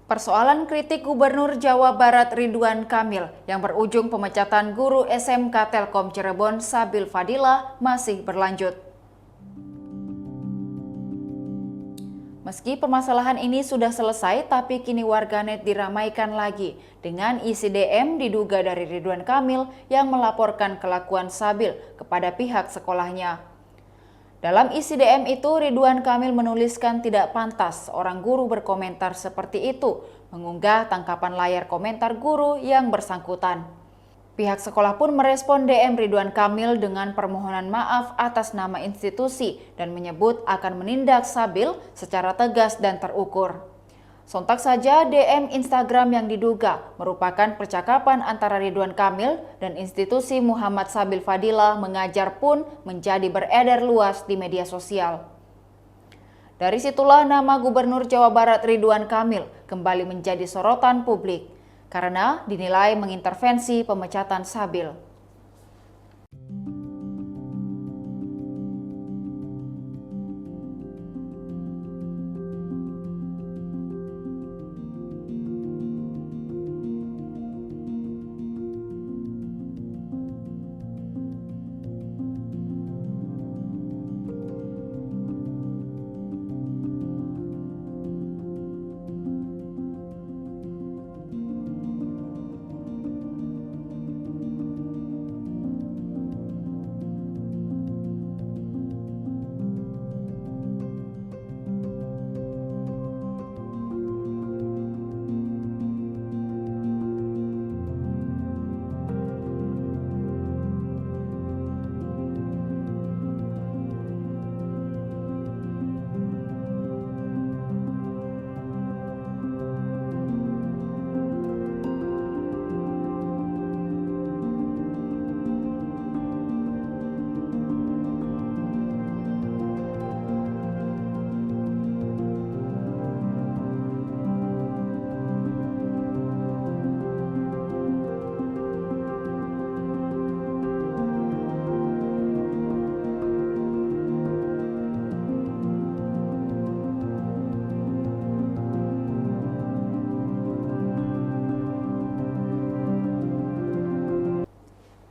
Persoalan kritik Gubernur Jawa Barat Ridwan Kamil yang berujung pemecatan guru SMK Telkom Cirebon Sabil Fadilah masih berlanjut. Meski permasalahan ini sudah selesai, tapi kini warganet diramaikan lagi dengan isi DM diduga dari Ridwan Kamil yang melaporkan kelakuan Sabil kepada pihak sekolahnya. Dalam isi DM itu, Ridwan Kamil menuliskan tidak pantas seorang guru berkomentar seperti itu, mengunggah tangkapan layar komentar guru yang bersangkutan. Pihak sekolah pun merespon DM Ridwan Kamil dengan permohonan maaf atas nama institusi dan menyebut akan menindak Sabil secara tegas dan terukur. Sontak saja DM Instagram yang diduga merupakan percakapan antara Ridwan Kamil dan institusi Muhammad Sabil Fadilah mengajar pun menjadi beredar luas di media sosial. Dari situlah nama Gubernur Jawa Barat Ridwan Kamil kembali menjadi sorotan publik karena dinilai mengintervensi pemecatan Sabil.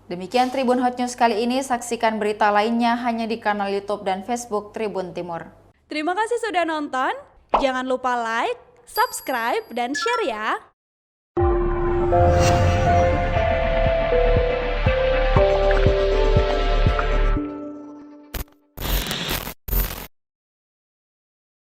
Demikian Tribun Hot News kali ini, saksikan berita lainnya hanya di kanal YouTube dan Facebook Tribun Timur. Terima kasih sudah nonton, jangan lupa like, subscribe, dan share ya!